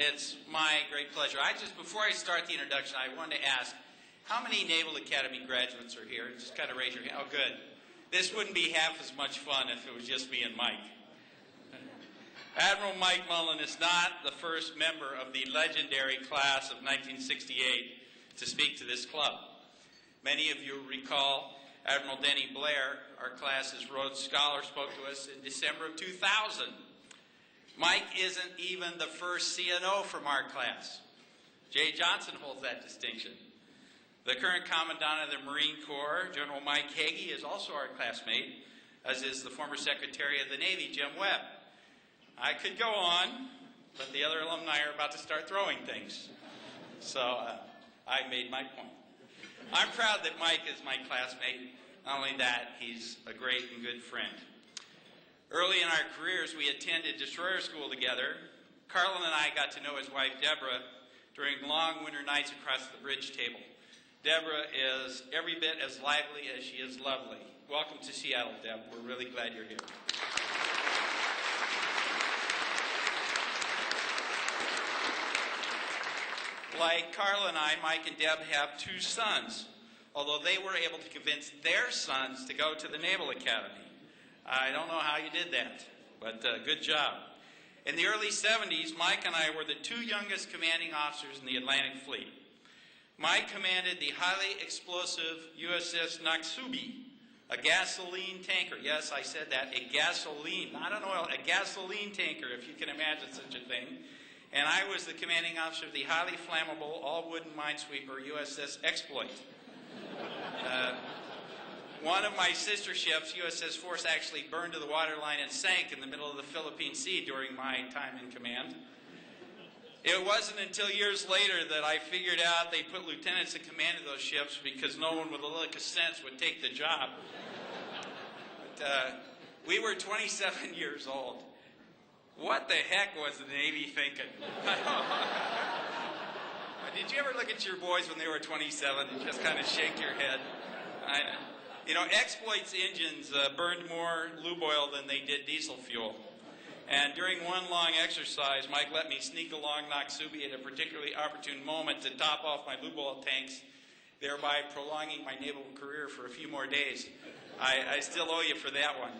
It's my great pleasure. Before I start the introduction, I wanted to ask, how many Naval Academy graduates are here? Just kind of raise your hand. Oh, good. This wouldn't be half as much fun if it was just me and Mike. Admiral Mike Mullen is not the first member of the legendary class of 1968 to speak to this club. Many of you recall Admiral Denny Blair, our class's Rhodes Scholar, spoke to us in December of 2000. Mike isn't even the first CNO from our class. Jay Johnson holds that distinction. The current Commandant of the Marine Corps, General Mike Hagee, is also our classmate, as is the former Secretary of the Navy, Jim Webb. I could go on, but the other alumni are about to start throwing things. So I made my point. I'm proud that Mike is my classmate. Not only that, he's a great and good friend. Early in our careers, we attended destroyer school together. Carlin and I got to know his wife, Deborah, during long winter nights across the bridge table. Deborah is every bit as lively as she is lovely. Welcome to Seattle, Deb. We're really glad you're here. Like Carla and I, Mike and Deb have two sons, although they were able to convince their sons to go to the Naval Academy. I don't know how you did that, but good job. In the early 70s, Mike and I were the two youngest commanding officers in the Atlantic Fleet. Mike commanded the highly explosive USS Naksubi, a gasoline tanker. Yes, I said that, a gasoline, not an oil, a gasoline tanker, if you can imagine such a thing. And I was the commanding officer of the highly flammable, all-wooden minesweeper USS Exploit. One of my sister ships, USS Force, actually burned to the waterline and sank in the middle of the Philippine Sea during my time in command. It wasn't until years later that I figured out they put lieutenants in command of those ships because no one with a lick of sense would take the job. But we were 27 years old. What the heck was the Navy thinking? Did you ever look at your boys when they were 27 and just kind of shake your head? You know, Exploit's engines burned more lube oil than they did diesel fuel. And during one long exercise, Mike let me sneak along Naksubi at a particularly opportune moment to top off my lube oil tanks, thereby prolonging my naval career for a few more days. I still owe you for that one.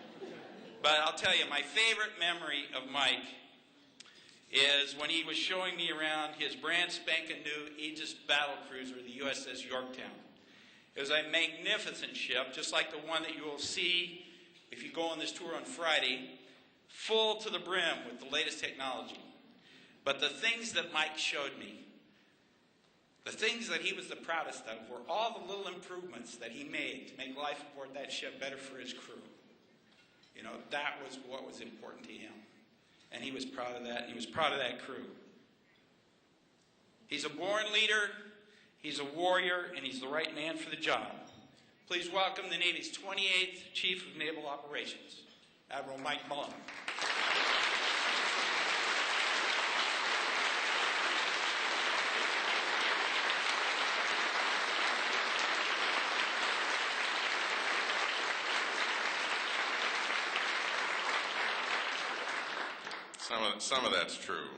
But I'll tell you, my favorite memory of Mike is when he was showing me around his brand spanking new Aegis battle cruiser, the USS Yorktown. It was a magnificent ship, just like the one that you will see if you go on this tour on Friday, full to the brim with the latest technology. But the things that Mike showed me, the things that he was the proudest of, were all the little improvements that he made to make life aboard that ship better for his crew. You know, that was what was important to him. And he was proud of that, and he was proud of that crew. He's a born leader, he's a warrior, and he's the right man for the job. Please welcome the Navy's 28th Chief of Naval Operations, Admiral Mike Mullen. Some of that's true.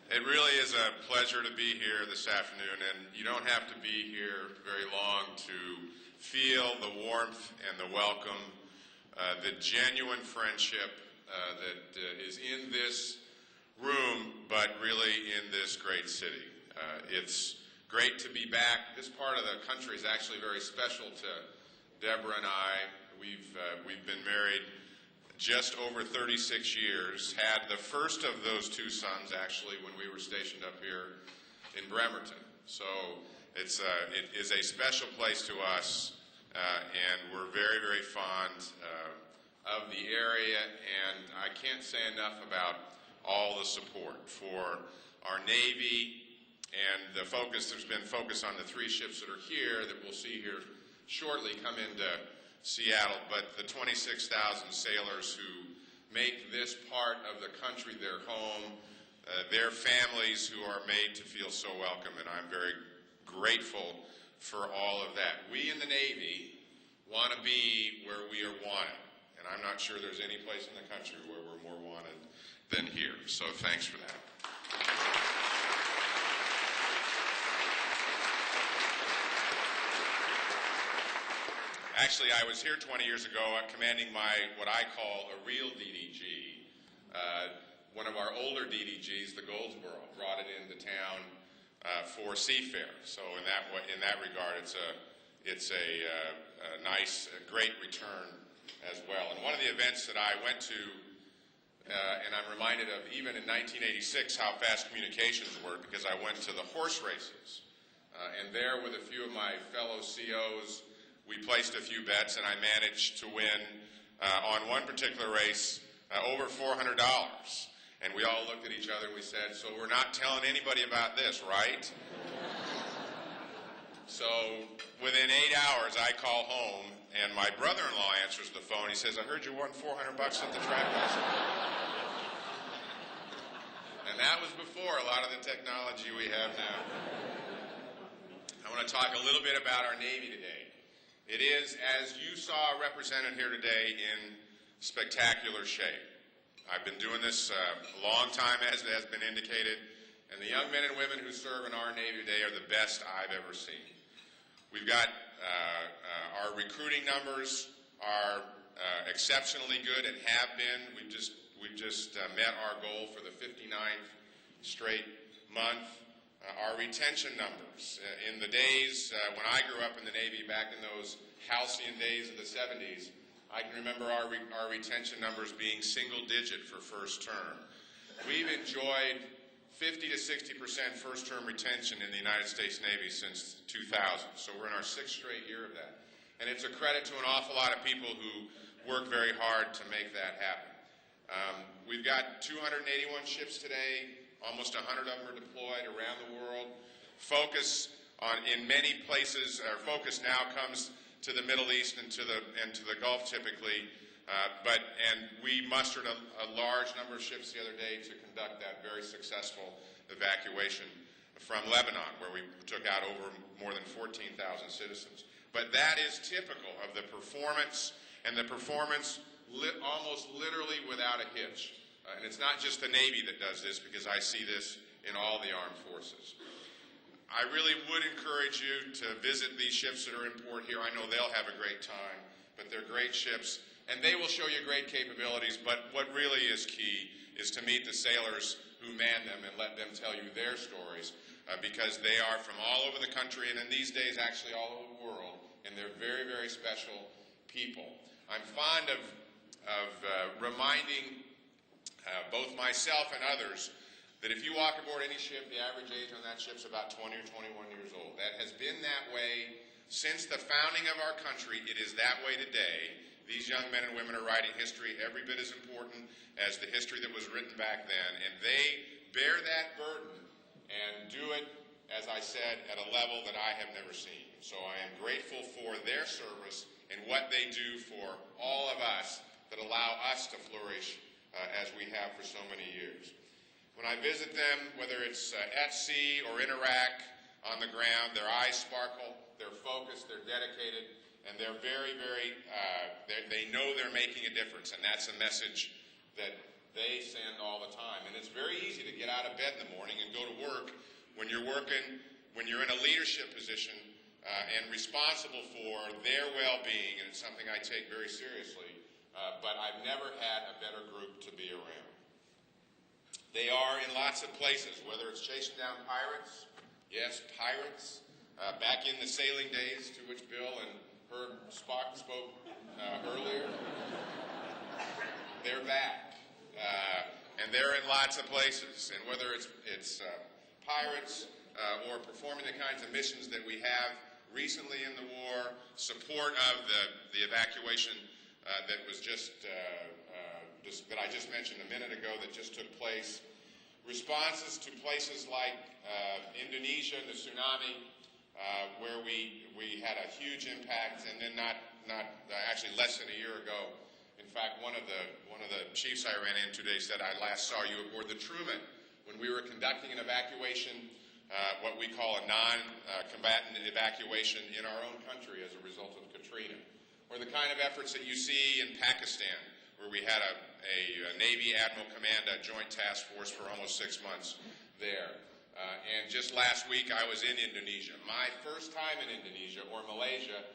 It really is a pleasure to be here this afternoon, and you don't have to be here very long to feel the warmth and the welcome, the genuine friendship that is in this room, but really in this great city. It's great to be back. This part of the country is actually very special to Deborah and I. We've been married just over 36 years, had the first of those two sons actually when we were stationed up here in Bremerton. So it is a special place to us, and we're very, very fond of the area, and I can't say enough about all the support for our Navy and the focus. There's been focus on the 3 ships that are here that we'll see here shortly come into Seattle, but the 26,000 sailors who make this part of the country their home, their families who are made to feel so welcome, and I'm very grateful for all of that. We in the Navy want to be where we are wanted, and I'm not sure there's any place in the country where we're more wanted than here, so thanks for that. Actually, I was here 20 years ago commanding what I call a real DDG. One of our older DDGs, the Goldsboro, brought it into town for seafair. So in that regard, it's a nice, great return as well. And one of the events that I went to, and I'm reminded of even in 1986 how fast communications were, because I went to the horse races. And there with a few of my fellow COs, we placed a few bets, and I managed to win on one particular race over $400. And we all looked at each other and we said, so we're not telling anybody about this, right? So within 8 hours, I call home, and my brother-in-law answers the phone. He says, I heard you won $400 at the track last night. And that was before a lot of the technology we have now. I want to talk a little bit about our Navy today. It is, as you saw represented here today, in spectacular shape. I've been doing this a long time, as has been indicated, and the young men and women who serve in our Navy today are the best I've ever seen. We've got our recruiting numbers are exceptionally good and have been. We've just met our goal for the 59th straight month. Our retention numbers, in the days when I grew up in the Navy, back in those halcyon days of the 70s, I can remember our retention numbers being single digit for first term. We've enjoyed 50 to 60% first term retention in the United States Navy since 2000, so we're in our 6th straight year of that. And it's a credit to an awful lot of people who work very hard to make that happen. We've got 281 ships today. Almost 100 of them are deployed around the world. Focus in many places, our focus now comes to the Middle East and to the Gulf typically. And we mustered a large number of ships the other day to conduct that very successful evacuation from Lebanon, where we took out over more than 14,000 citizens. But that is typical of the performance, and the performance almost literally without a hitch. And it's not just the Navy that does this, because I see this in all the armed forces. I really would encourage you to visit these ships that are in port here. I know they'll have a great time, but they're great ships, and they will show you great capabilities. But what really is key is to meet the sailors who man them and let them tell you their stories, because they are from all over the country, and in these days actually all over the world, and they're very, very special people. I'm fond of reminding both myself and others that if you walk aboard any ship, the average age on that ship is about 20 or 21 years old. That has been that way since the founding of our country. It is that way today. These young men and women are writing history every bit as important as the history that was written back then, and they bear that burden and do it, as I said, at a level that I have never seen. So I am grateful for their service and what they do for all of us that allow us to flourish as we have for so many years. When I visit them, whether it's at sea or in Iraq, on the ground, their eyes sparkle, they're focused, they're dedicated, and they're very, very, they know they're making a difference, and that's a message that they send all the time. And it's very easy to get out of bed in the morning and go to work when you're working, when you're in a leadership position and responsible for their well-being, and it's something I take very seriously. But I've never had a better group to be around. They are in lots of places, whether it's chasing down pirates, yes, pirates, back in the sailing days to which Bill and Herb Spock spoke earlier. They're back, and they're in lots of places. And whether it's pirates or performing the kinds of missions that we have recently in the war, support of the evacuation that was just that I just mentioned a minute ago that just took place, responses to places like Indonesia and the tsunami, where we had a huge impact, and then actually less than a year ago. In fact, one of the chiefs I ran into today said, "I last saw you aboard the Truman when we were conducting an evacuation, what we call a non-combatant evacuation in our own country as a result of Katrina." Or the kind of efforts that you see in Pakistan, where we had a Navy Admiral Command Joint Task Force for almost 6 months there. And just last week I was in Indonesia, my first time in Indonesia or Malaysia,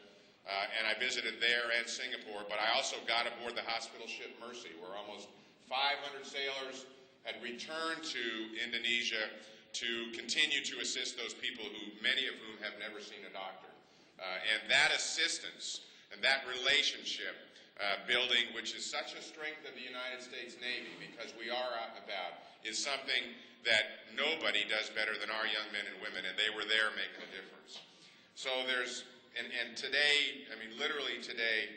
and I visited there and Singapore, but I also got aboard the hospital ship Mercy, where almost 500 sailors had returned to Indonesia to continue to assist those people many of whom have never seen a doctor. And that assistance and that relationship building, which is such a strength of the United States Navy, because we are out and about, is something that nobody does better than our young men and women, and they were there making a difference. So and today, I mean literally today,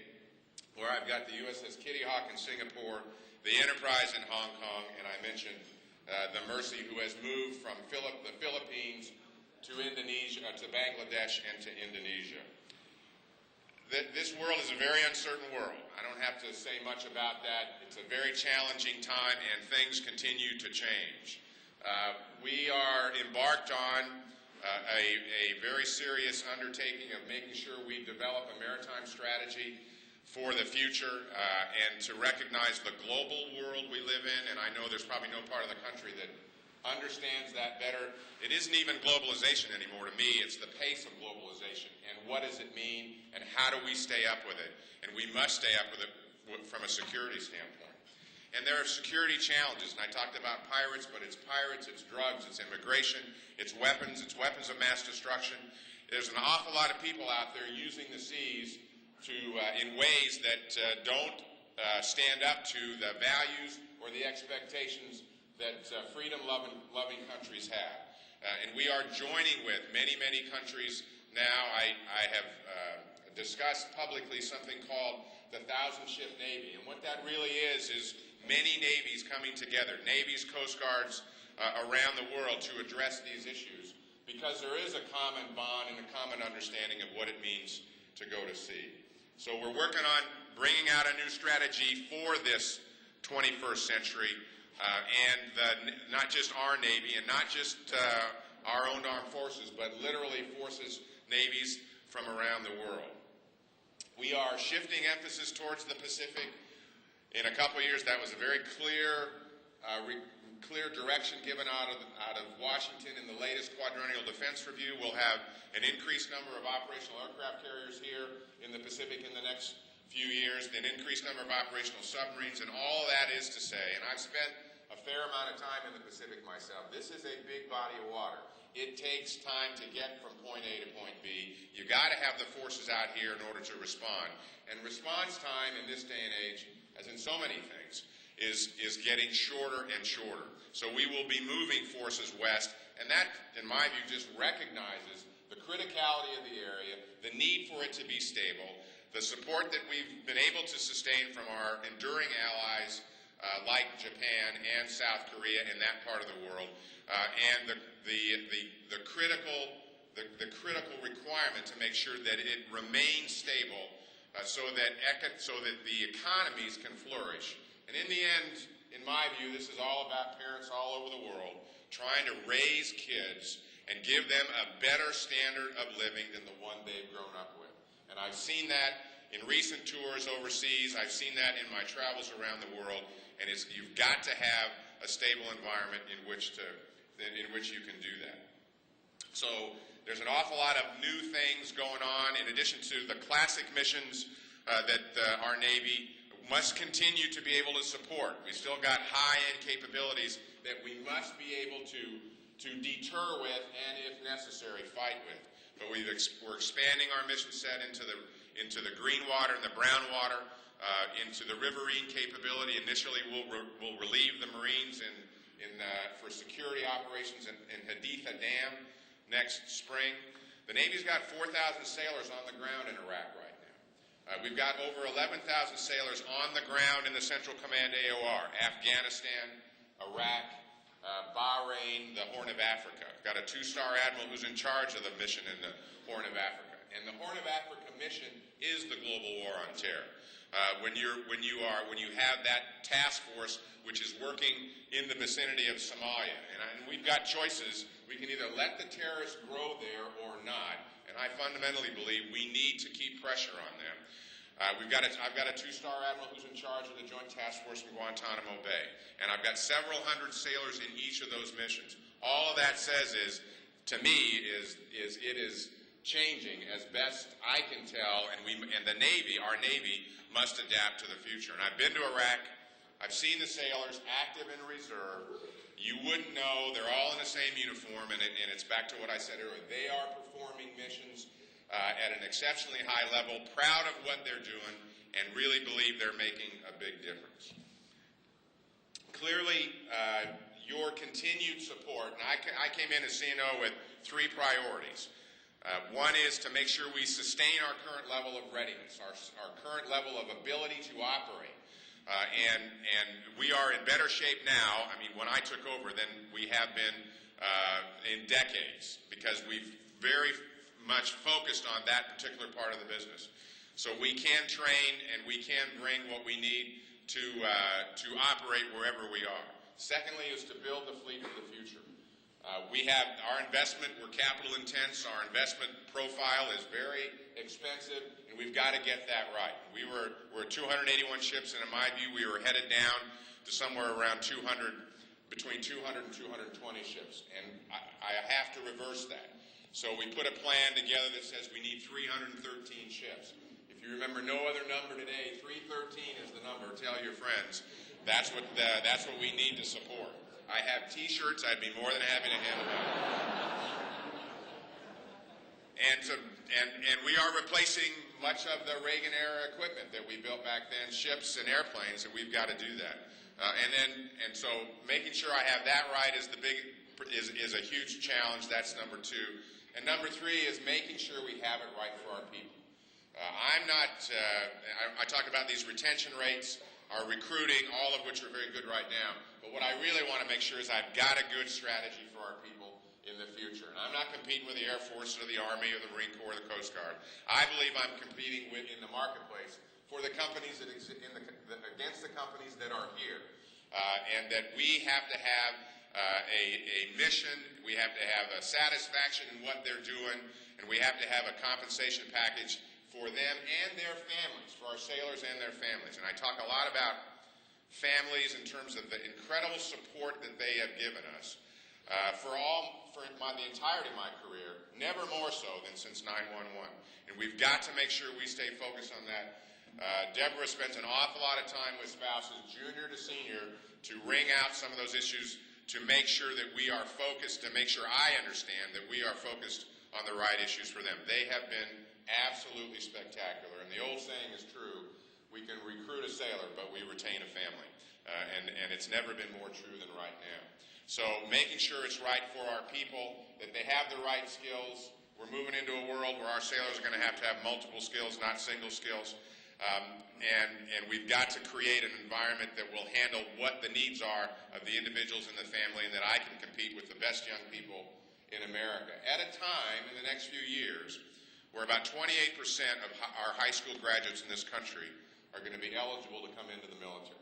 where I've got the USS Kitty Hawk in Singapore, the Enterprise in Hong Kong, and I mentioned the Mercy, who has moved from the Philippines to Indonesia, to Bangladesh, and to Indonesia. This world is a very uncertain world. I don't have to say much about that. It's a very challenging time, and things continue to change. We are embarked on a very serious undertaking of making sure we develop a maritime strategy for the future and to recognize the global world we live in. And I know there's probably no part of the country that understands that better. It isn't even globalization anymore to me. It's the pace of globalization. And what does it mean? And how do we stay up with it? And we must stay up with it from a security standpoint. And there are security challenges. And I talked about pirates, but it's pirates, it's drugs, it's immigration, it's weapons of mass destruction. There's an awful lot of people out there using the seas in ways that don't stand up to the values or the expectations that freedom-loving countries have. And we are joining with many, many countries now. I have discussed publicly something called the 1,000-ship Navy. And what that really is many navies coming together, navies, coast guards around the world to address these issues, because there is a common bond and a common understanding of what it means to go to sea. So we're working on bringing out a new strategy for this 21st century, and not just our Navy and not just our own armed forces, but literally forces, navies from around the world. We are shifting emphasis towards the Pacific. In a couple of years, that was a very clear direction given out of Washington in the latest Quadrennial Defense Review. We'll have an increased number of operational aircraft carriers here in the Pacific in the next few years, an increased number of operational submarines, and all that is to say, and I've spent a fair amount of time in the Pacific myself, this is a big body of water. It takes time to get from point A to point B. You got to have the forces out here in order to respond. And response time in this day and age, as in so many things, is getting shorter and shorter. So we will be moving forces west, and that, in my view, just recognizes the criticality of the area, the need for it to be stable, the support that we've been able to sustain from our enduring allies like Japan and South Korea in that part of the world, and the critical requirement to make sure that it remains stable so that the economies can flourish. And in the end, in my view, this is all about parents all over the world trying to raise kids and give them a better standard of living than the one they've grown up with. And I've seen that in recent tours overseas. I've seen that in my travels around the world. And you've got to have a stable environment in which you can do that. So there's an awful lot of new things going on in addition to the classic missions that our Navy must continue to be able to support. We've still got high-end capabilities that we must be able to deter with and, if necessary, fight with. But we're expanding our mission set into the green water and the brown water, into the riverine capability. Initially, we'll relieve the Marines for security operations in Haditha Dam next spring. The Navy's got 4,000 sailors on the ground in Iraq right now. We've got over 11,000 sailors on the ground in the Central Command AOR, Afghanistan, Iraq, Bahrain, the Horn of Africa. We've got a 2-star admiral who's in charge of the mission in the Horn of Africa. And the Horn of Africa mission is the global war on terror. When you have that task force which is working in the vicinity of Somalia, and we've got choices. We can either let the terrorists grow there or not. And I fundamentally believe we need to keep pressure on them. I've got a 2-star admiral who's in charge of the Joint Task Force in Guantanamo Bay, and I've got several hundred sailors in each of those missions. All of that says is, to me, it is changing as best I can tell, and the Navy, our Navy, must adapt to the future. And I've been to Iraq. I've seen the sailors active and reserve. You wouldn't know. They're all in the same uniform, and it's back to what I said earlier. They are performing missions at an exceptionally high level, proud of what they're doing, and really believe they're making a big difference. Clearly, your continued support, and I came in as CNO with 3 priorities. One is to make sure we sustain our current level of readiness, our current level of ability to operate. And we are in better shape now, I mean, when I took over, than we have been in decades, because we've very much focused on that particular part of the business. So we can train and we can bring what we need to operate wherever we are. Secondly is to build the fleet for the future. We have our investment, we're capital intense, our investment profile is very expensive, and we've got to get that right. We're 281 ships, and in my view, we were headed down to somewhere around between 200 and 220 ships, and I have to reverse that. So we put a plan together that says we need 313 ships. If you remember no other number today, 313 is the number. Tell your friends. That's what we need to support. I have T-shirts. I'd be more than happy to hand them out. And we are replacing much of the Reagan-era equipment that we built back then, ships and airplanes, and we've got to do that. And so making sure I have that right is a huge challenge. That's number 2. And number 3 is making sure we have it right for our people. I talk about these retention rates, our recruiting, all of which are very good right now. But what I really want to make sure is I've got a good strategy for our people in the future. And I'm not competing with the Air Force or the Army or the Marine Corps or the Coast Guard. I believe I'm competing in the marketplace for the companies against the companies that are here. And that we have to have a mission, we have to have a satisfaction in what they're doing, and we have to have a compensation package for them and their families, for our sailors and their families. And I talk a lot about families in terms of the incredible support that they have given us for the entirety of my career, never more so than since 9/11. And we've got to make sure we stay focused on that. Deborah spends an awful lot of time with spouses, junior to senior, to wring out some of those issues, to make sure that we are focused, to make sure I understand that we are focused on the right issues for them. They have been absolutely spectacular. And the old saying is true, we can recruit a sailor, but we retain a family. And it's never been more true than right now. So making sure it's right for our people, that they have the right skills. We're moving into a world where our sailors are going to have multiple skills, not single skills. And we've got to create an environment that will handle what the needs are of the individuals in the family, and that I can compete with the best young people in America. At a time in the next few years where about 28% of our high school graduates in this country are going to be eligible to come into the military.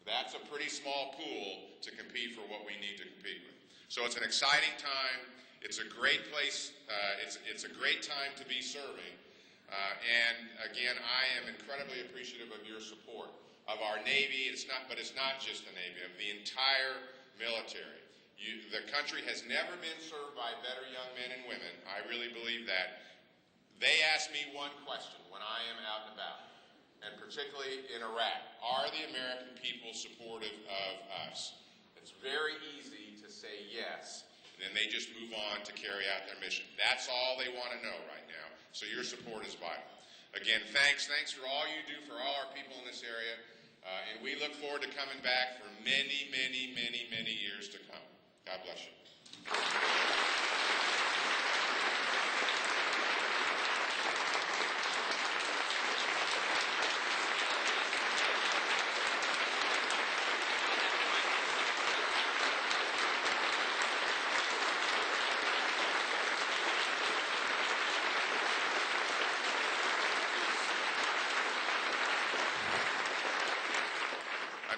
That's a pretty small pool to compete for what we need to compete with. So it's an exciting time. It's a great place. It's a great time to be serving. And again, I am incredibly appreciative of your support of our Navy. But it's not just the Navy, of the entire military. The country has never been served by better young men and women. I really believe that. They ask me one question when I am out and about, and particularly in Iraq: are the American people supportive of us? It's very easy to say yes, and then they just move on to carry out their mission. That's all they want to know right now. So your support is vital. Again, thanks for all you do for all our people in this area, and we look forward to coming back for many, many, many, many years to come. God bless you.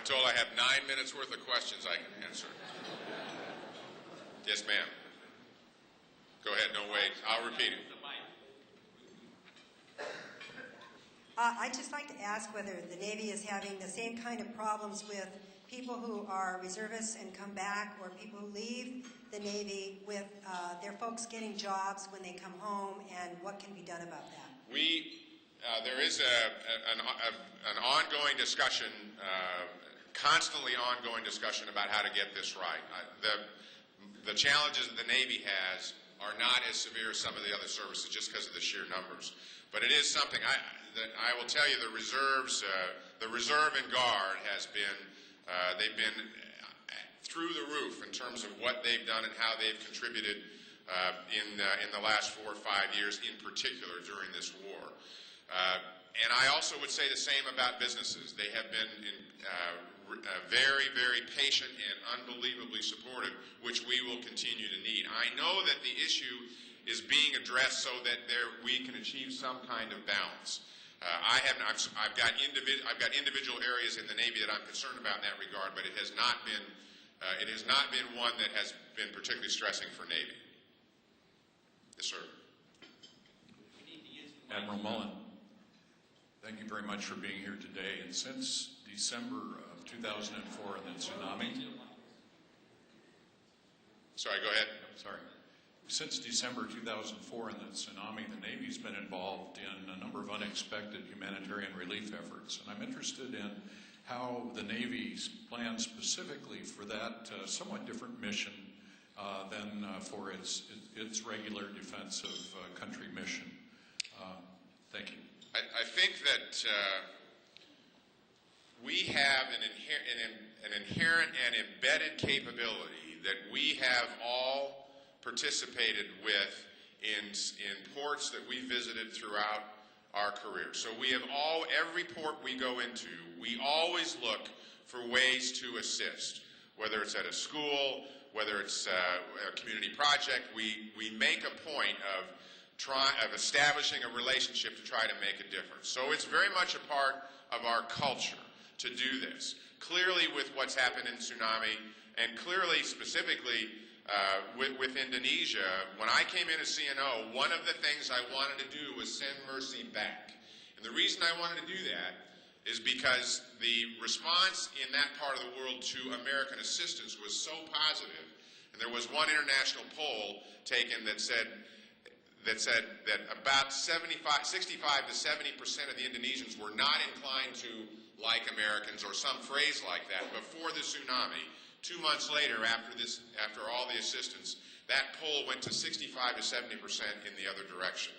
I'm told I have 9 minutes worth of questions I can answer. Yes, ma'am. Go ahead, no wait. I'll repeat it. I'd just like to ask whether the Navy is having the same kind of problems with people who are reservists and come back, or people who leave the Navy with their folks getting jobs when they come home, and what can be done about that? There is an ongoing discussion, constantly ongoing discussion about how to get this right. The challenges that the Navy has are not as severe as some of the other services just because of the sheer numbers. But it is something that I will tell you, the reserves, the reserve and guard has been, they've been through the roof in terms of what they've done and how they've contributed in the last 4 or 5 years, in particular during this war. And I also would say the same about businesses. They have been very, very patient and unbelievably supportive, which we will continue to need. I know that the issue is being addressed so that we can achieve some kind of balance. I've got individual areas in the Navy that I'm concerned about in that regard, but it has not been one that has been particularly stressing for Navy. Yes, sir. Admiral Mullen, thank you very much for being here today. And since December of 2004 and the tsunami, sorry, go ahead. Sorry. Since December 2004 and the tsunami, the Navy's been involved in a number of unexpected humanitarian relief efforts. And I'm interested in how the Navy plans specifically for that somewhat different mission than for its regular defense of country mission. Thank you. I think that we have an inherent and embedded capability that we have all participated with in ports that we visited throughout our career. So we have every port we go into, we always look for ways to assist, whether it's at a school, whether it's a community project. We make a point of establishing a relationship to try to make a difference. So it's very much a part of our culture to do this. Clearly with what's happened in tsunami, and clearly specifically with Indonesia, when I came in as CNO, one of the things I wanted to do was send Mercy back. And the reason I wanted to do that is because the response in that part of the world to American assistance was so positive. And there was one international poll taken that said that about 65 to 70% of the Indonesians were not inclined to like Americans, or some phrase like that, before the tsunami. 2 months later, after all the assistance, that poll went to 65 to 70% in the other direction.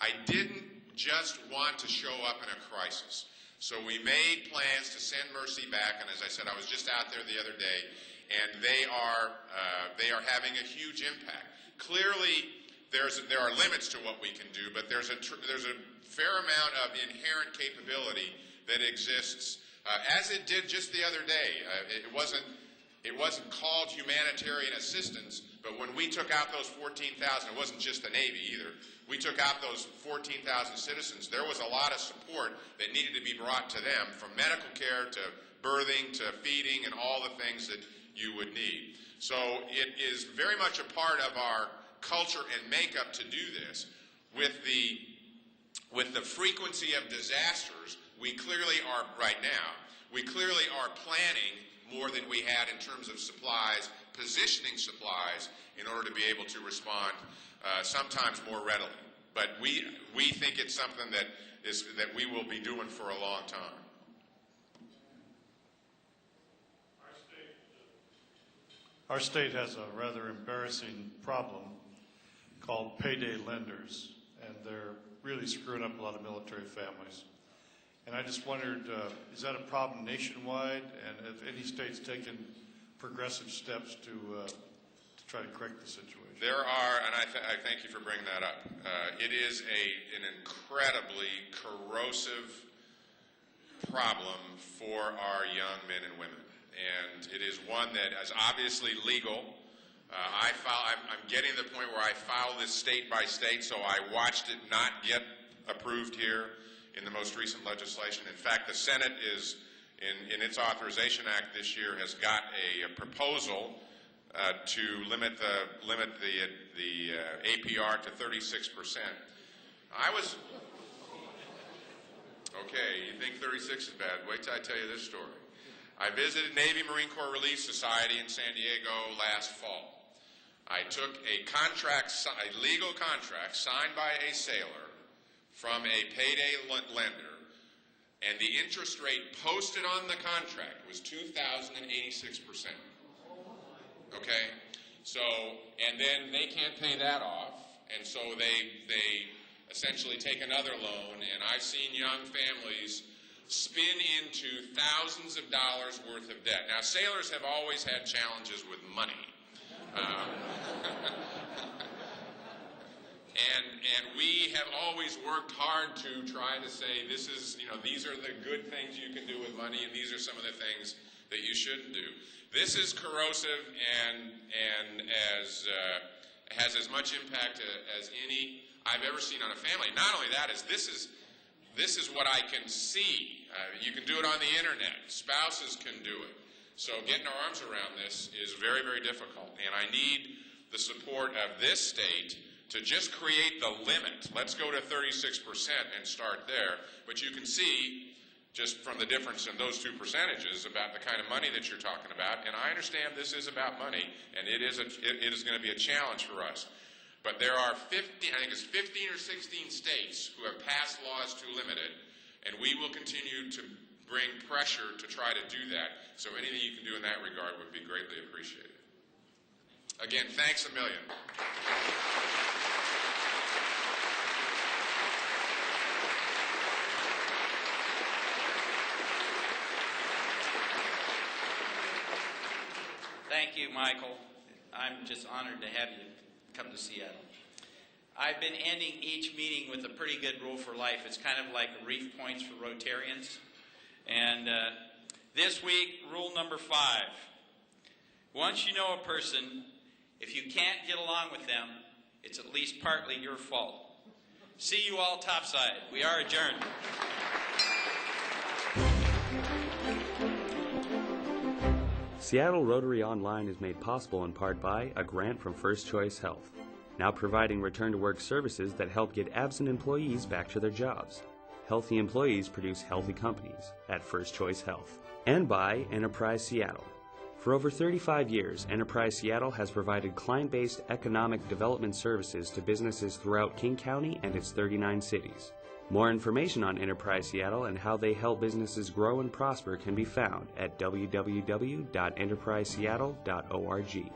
I didn't just want to show up in a crisis. So we made plans to send Mercy back, and as I said, I was just out there the other day, and they are having a huge impact. Clearly, there are limits to what we can do, but there's a fair amount of inherent capability that exists, as it did just the other day. It wasn't called humanitarian assistance, but when we took out those 14,000, it wasn't just the Navy either. We took out those 14,000 citizens. There was a lot of support that needed to be brought to them, from medical care to birthing to feeding and all the things that you would need. So it is very much a part of our culture and makeup to do this. With the frequency of disasters, we clearly are, right now, we clearly are planning more than we had in terms of supplies, positioning supplies in order to be able to respond sometimes more readily. But we think it's something that we will be doing for a long time. Our state has a rather embarrassing problem called payday lenders, and they're really screwing up a lot of military families. And I just wondered, is that a problem nationwide, and have any states taken progressive steps to try to correct the situation? There are, and I thank you for bringing that up. It is an incredibly corrosive problem for our young men and women, and it is one that is obviously legal. I'm getting to the point where I file this state by state, so I watched it not get approved here in the most recent legislation. In fact, the Senate is in its Authorization Act this year, has got a proposal to limit the APR to 36%. Okay, you think 36 is bad? Wait till I tell you this story. I visited Navy Marine Corps Relief Society in San Diego last fall. I took a legal contract signed by a sailor from a payday lender, and the interest rate posted on the contract was 2,086%. Okay? So, and then they can't pay that off, and so they essentially take another loan, and I've seen young families spin into thousands of dollars worth of debt. Now, sailors have always had challenges with money. And we have always worked hard to try to say, this is, these are the good things you can do with money, and these are some of the things that you shouldn't do. This is corrosive and has as much impact as any I've ever seen on a family. Not only that, this is what I can see. You can do it on the internet. Spouses can do it. So getting our arms around this is very, very difficult. And I need the support of this state to just create the limit. Let's go to 36% and start there. But you can see, just from the difference in those two percentages, about the kind of money that you're talking about. And I understand this is about money, and it is going to be a challenge for us. But there are 15 or 16 states who have passed laws to limit it, and we will continue to bring pressure to try to do that. So anything you can do in that regard would be greatly appreciated. Again, thanks a million. Thank you, Michael. I'm just honored to have you come to Seattle. I've been ending each meeting with a pretty good rule for life. It's kind of like reef points for Rotarians. And this week, rule number 5. Once you know a person, if you can't get along with them, it's at least partly your fault. See you all topside. We are adjourned. Seattle Rotary Online is made possible in part by a grant from First Choice Health, now providing return-to-work services that help get absent employees back to their jobs. Healthy employees produce healthy companies at First Choice Health. And by Enterprise Seattle. For over 35 years, Enterprise Seattle has provided client-based economic development services to businesses throughout King County and its 39 cities. More information on Enterprise Seattle and how they help businesses grow and prosper can be found at www.enterpriseseattle.org.